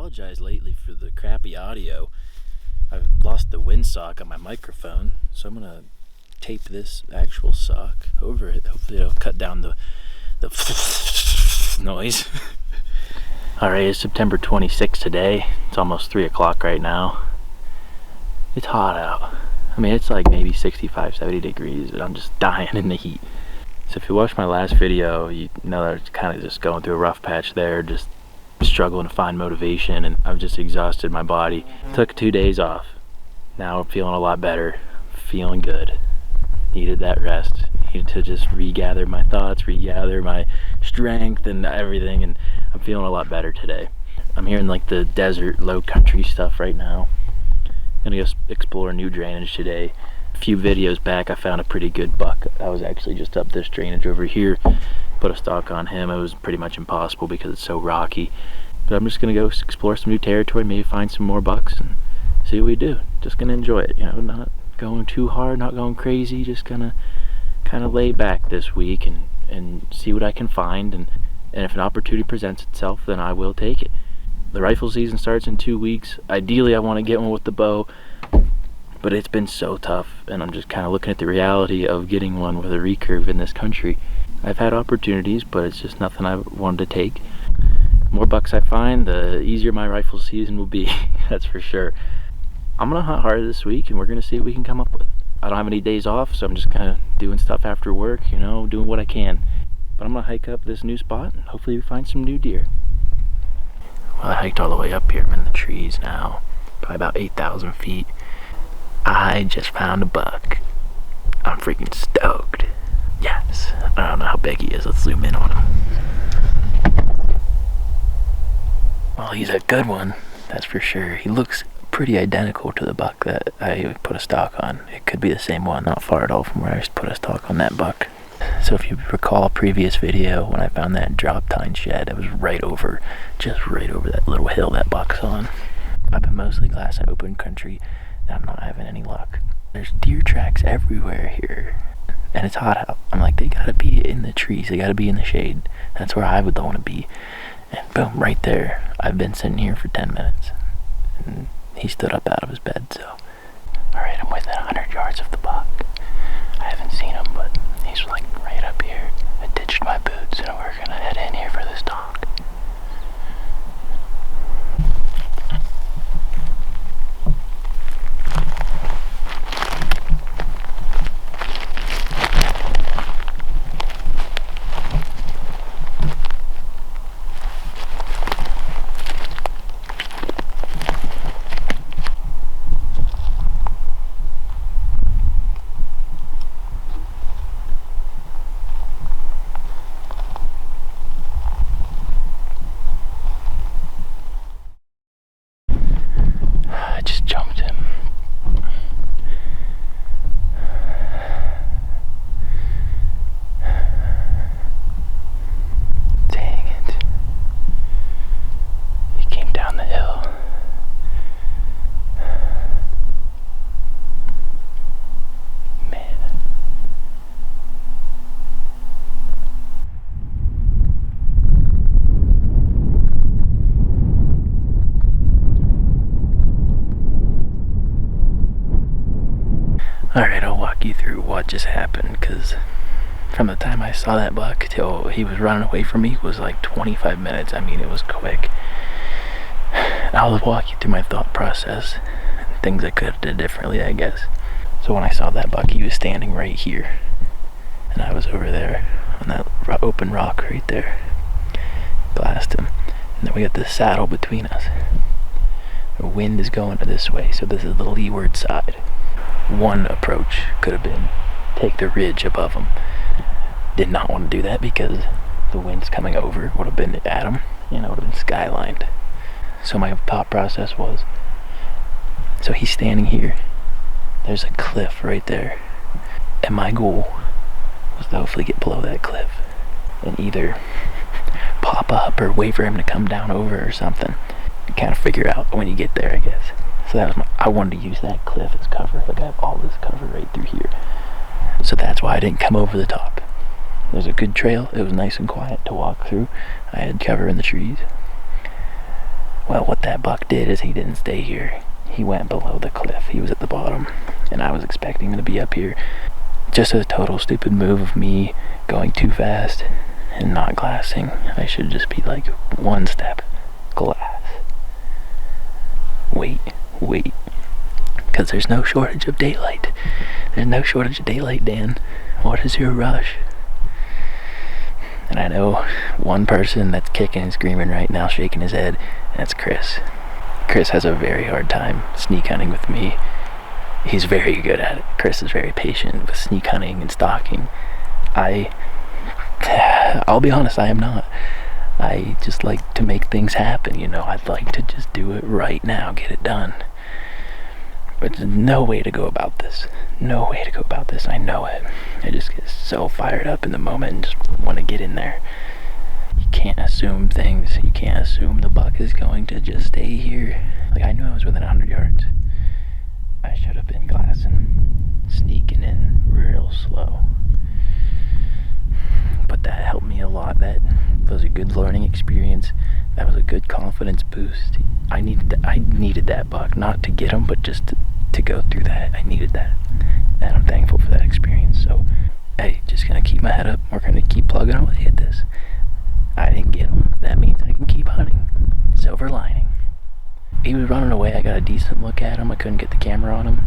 apologize lately for the crappy audio. I've lost the windsock on my microphone, so I'm gonna tape this actual sock over it. Hopefully it'll cut down the noise. Alright, it's September 26th today. It's almost 3 o'clock right now. It's hot out. I mean, it's like maybe 65, 70 degrees, and I'm just dying in the heat. So if you watched my last video, you know that I was kind of just going through a rough patch there, just struggling to find motivation, and I've just exhausted my body. Took 2 days off. Now I'm feeling a lot better, feeling good. Needed that rest, needed to just regather my thoughts, regather my strength and everything, and I'm feeling a lot better today. I'm here in like the desert, low country stuff right now. I'm gonna go explore new drainage today. A few videos back I found a pretty good buck. I was actually just up this drainage over here, put a stalk on him. It was pretty much impossible because it's so rocky. But I'm just gonna go explore some new territory, maybe find some more bucks and see what we do. Just gonna enjoy it, you know, not going too hard, not going crazy, just gonna kind of lay back this week and see what I can find, and if an opportunity presents itself, then I will take it. The rifle season starts in 2 weeks. Ideally I want to get one with the bow, but it's been so tough, and I'm just kind of looking at the reality of getting one with a recurve in this country. I've had opportunities, but it's just nothing I wanted to take. The more bucks I find, the easier my rifle season will be. That's for sure. I'm gonna hunt hard this week, and we're gonna see what we can come up with. I don't have any days off, so I'm just kind of doing stuff after work, you know, doing what I can. But I'm gonna hike up this new spot, and hopefully we find some new deer. Well, I hiked all the way up here. I'm in the trees now, probably about 8,000 feet. I just found a buck. I'm freaking stoked. Yes. I don't know how big he is. Let's zoom in on him. Well, he's a good one, that's for sure. He looks pretty identical to the buck that I put a stalk on. It could be the same one, not far at all from where I put a stalk on that buck. So if you recall a previous video when I found that drop tine shed, it was just right over that little hill that buck's on. I've been mostly glass and open country, and I'm not having any luck. There's deer tracks everywhere here, and it's hot out. I'm like, they gotta be in the trees, they gotta be in the shade. That's where I would want to be. And boom, right there. I've been sitting here for 10 minutes, and he stood up out of his bed, so. Alright, I'm within 100 yards of the buck. I haven't seen him, but he's like right up here. I ditched my boots, and we're gonna head in here for this stalk. Alright, I'll walk you through what just happened, because from the time I saw that buck till he was running away from me was like 25 minutes. I mean, it was quick. I'll walk you through my thought process, things I could have did differently, I guess. So when I saw that buck, he was standing right here, and I was over there on that open rock right there. Blast him, and then we got this saddle between us. The wind is going this way, so this is the leeward side. One approach could have been take the ridge above him. Did not want to do that because the wind's coming over, would have been at him, you know, would have been skylined. So my thought process was, so he's standing here, there's a cliff right there, and my goal was to hopefully get below that cliff and either pop up or wait for him to come down over or something. You kind of figure out when you get there, I guess. So that was I wanted to use that cliff as cover. Like I have all this cover right through here. So that's why I didn't come over the top. There's a good trail. It was nice and quiet to walk through. I had cover in the trees. Well, what that buck did is he didn't stay here. He went below the cliff. He was at the bottom, and I was expecting him to be up here. Just a total stupid move of me going too fast and not glassing. I should just be like one step, glass. Wait. Because there's no shortage of daylight. There's no shortage of daylight, Dan. What is your rush? And I know one person that's kicking and screaming right now, shaking his head, and it's Chris. Chris has a very hard time sneak hunting with me. He's very good at it. Chris is very patient with sneak hunting and stalking. I'll be honest, I am not. I just like to make things happen, you know. I'd like to just do it right now, get it done. But there's no way to go about this. No way to go about this, I know it. I just get so fired up in the moment and just want to get in there. You can't assume things. You can't assume the buck is going to just stay here. Like, I knew I was within 100 yards. I should have been glassing, sneaking in real slow. But that helped me a lot. That was a good learning experience. That was a good confidence boost. I needed that buck, not to get him, but just to go through that. I needed that, and I'm thankful for that experience. So, hey, just gonna keep my head up. We're gonna keep plugging away at this. I didn't get him. That means I can keep hunting. Silver lining. He was running away. I got a decent look at him. I couldn't get the camera on him.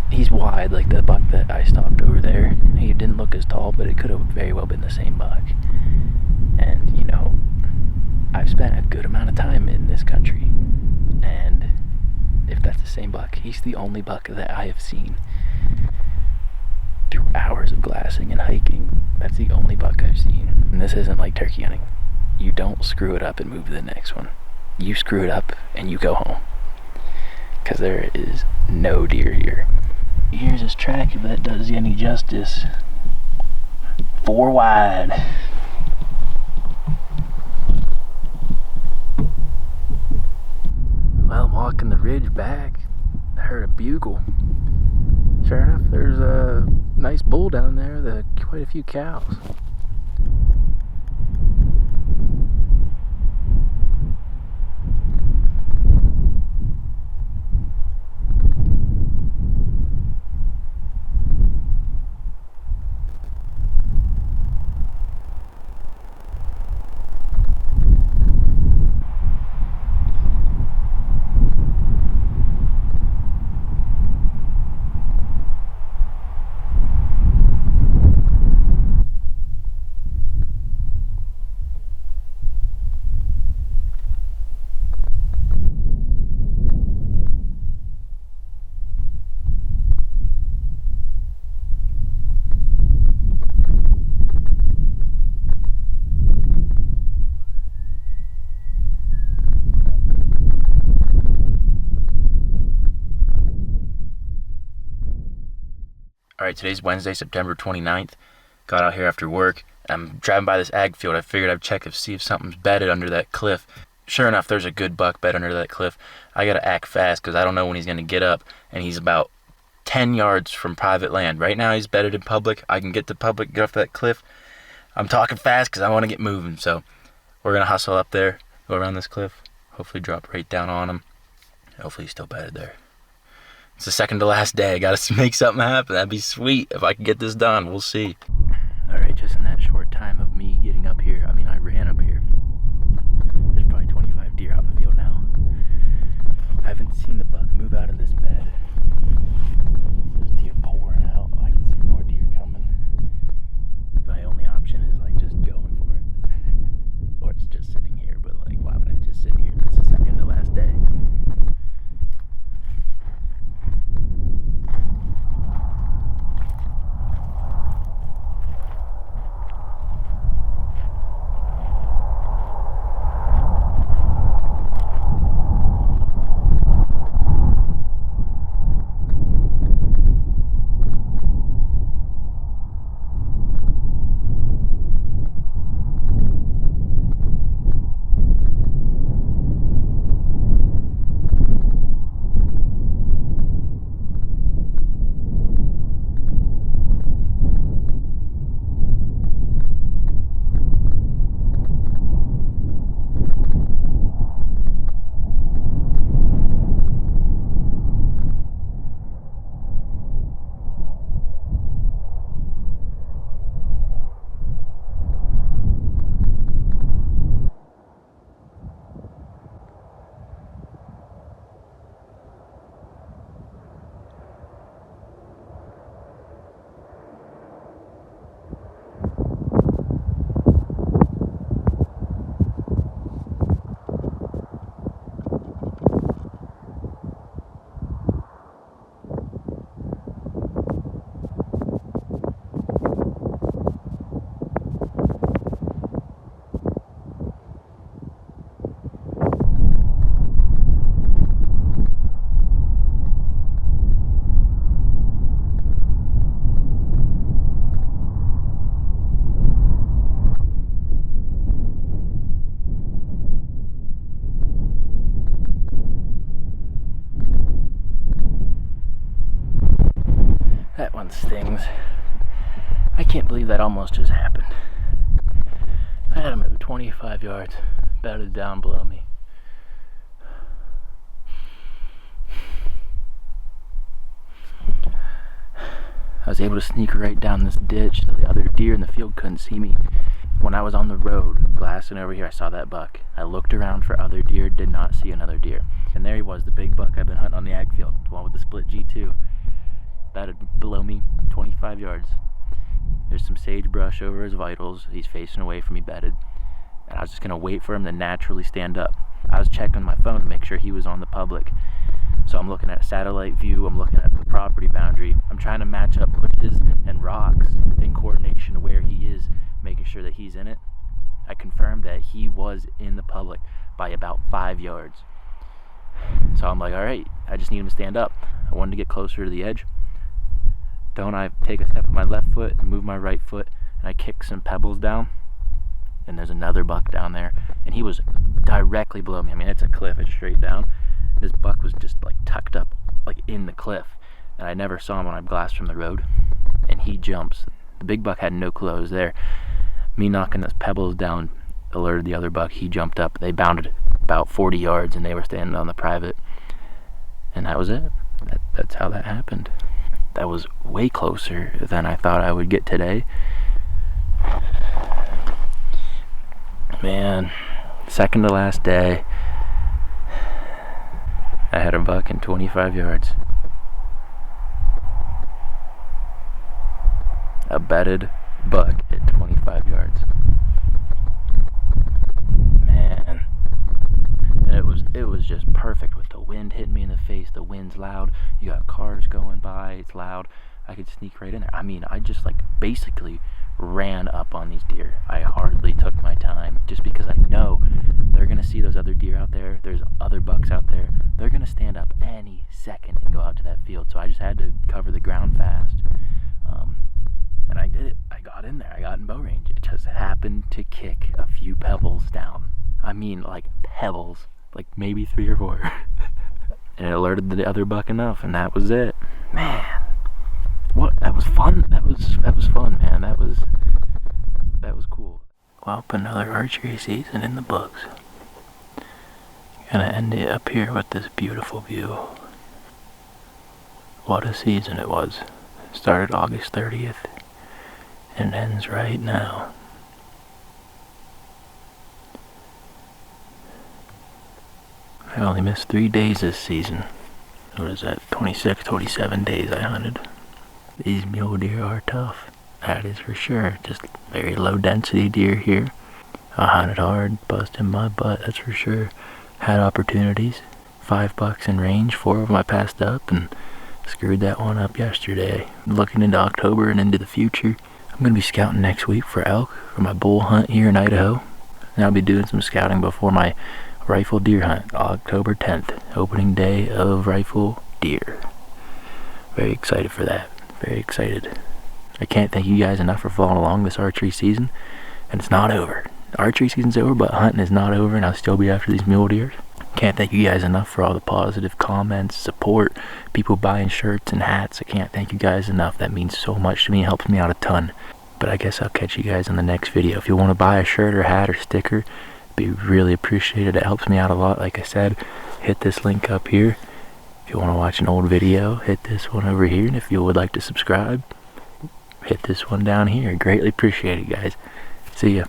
He's wide, like the buck that I stalked over there. He didn't look as tall, but it could have very well been the same buck. And, you know, I've spent a good amount of time in this country, and if that's the same buck, he's the only buck that I have seen through hours of glassing and hiking. That's the only buck I've seen. And this isn't like turkey hunting. You don't screw it up and move to the next one. You screw it up and you go home, because there is no deer here. Here's his track, if that does you any justice. 4 wide. Well, I'm walking the ridge back. I heard a bugle. Sure enough, there's a nice bull down there with quite a few cows. Alright, today's Wednesday, September 29th. Got out here after work. I'm driving by this ag field. I figured I'd check see if something's bedded under that cliff. Sure enough, there's a good buck bed under that cliff. I gotta act fast because I don't know when he's gonna get up, and he's about 10 yards from private land. Right now he's bedded in public. I can get to public, get off that cliff. I'm talking fast because I want to get moving, so we're gonna hustle up there, go around this cliff, hopefully drop right down on him. Hopefully he's still bedded there. It's the second to last day. I gotta make something happen. That'd be sweet if I can get this done. We'll see. Alright, just in that short time of me getting up here, I ran up here. There's probably 25 deer out in the field now. I haven't seen the buck move out of this bed. There's deer pouring out. I can see more deer coming. My only option is like just going for it. Or it's just sitting here, but like why would I just sit here? It's the second to last day. one stings. I can't believe that almost just happened. I had him at 25 yards, bedded down below me. I was able to sneak right down this ditch so the other deer in the field couldn't see me. When I was on the road, glassing over here, I saw that buck. I looked around for other deer, did not see another deer. And there he was, the big buck I've been hunting on the ag field, the one with the split G2. Bedded below me, 25 yards. There's some sagebrush over his vitals. He's facing away from me, bedded. And I was just gonna wait for him to naturally stand up. I was checking my phone to make sure he was on the public. So I'm looking at satellite view, I'm looking at the property boundary. I'm trying to match up bushes and rocks in coordination to where he is, making sure that he's in it. I confirmed that he was in the public by about 5 yards. So I'm like, all right, I just need him to stand up. I wanted to get closer to the edge. Don't I take a step with my left foot and move my right foot, and I kick some pebbles down, and there's another buck down there, and he was directly below me. I mean, it's a cliff, it's straight down. This buck was just like tucked up like in the cliff, and I never saw him when I glassed from the road, and he jumps. The big buck had no clue I was there. Me knocking those pebbles down alerted the other buck. He jumped up. They bounded about 40 yards, and they were standing on the private, and that was it. That's how that happened. That was way closer than I thought I would get today. Man, second to last day, I had a buck in 25 yards. A bedded buck at 25 yards. Man. And it was just perfect with the wind hitting me in the face. The wind's loud. You got cars going by. It's loud. I could sneak right in there. I mean, I just like basically ran up on these deer. I hardly took my time just because I know they're gonna see those other deer out there. There's other bucks out there. They're gonna stand up any second and go out to that field. So I just had to cover the ground fast. And I did it. I got in there. I got in bow range. It just happened to kick a few pebbles down. I mean, like pebbles, like maybe 3 or 4. And it alerted the other buck enough, and that was it. Man, what? That was fun. That was fun, man. That was cool. Well, another archery season in the books. Gonna end it up here with this beautiful view. What a season it was. Started August 30th and ends right now. I only missed 3 days this season. What is that? 26, 27 days I hunted. These mule deer are tough. That is for sure. Just very low density deer here. I hunted hard, busted my butt, that's for sure. Had opportunities. 5 bucks in range, 4 of them I passed up and screwed that one up yesterday. Looking into October and into the future, I'm going to be scouting next week for elk for my bull hunt here in Idaho. And I'll be doing some scouting before my rifle deer hunt, October 10th, opening day of rifle deer. Very excited for that. Very excited. I can't thank you guys enough for following along this archery season. And it's not over. Archery season's over, but hunting is not over, and I'll still be after these mule deer. Can't thank you guys enough for all the positive comments, support, people buying shirts and hats. I can't thank you guys enough. That means so much to me. It helps me out a ton. But I guess I'll catch you guys in the next video. If you want to buy a shirt or hat or sticker, it'd be really appreciated. It helps me out a lot. Like I said, hit this link up here. If you want to watch an old video, hit this one over here. And if you would like to subscribe, hit this one down here. Greatly appreciate it, guys. See ya.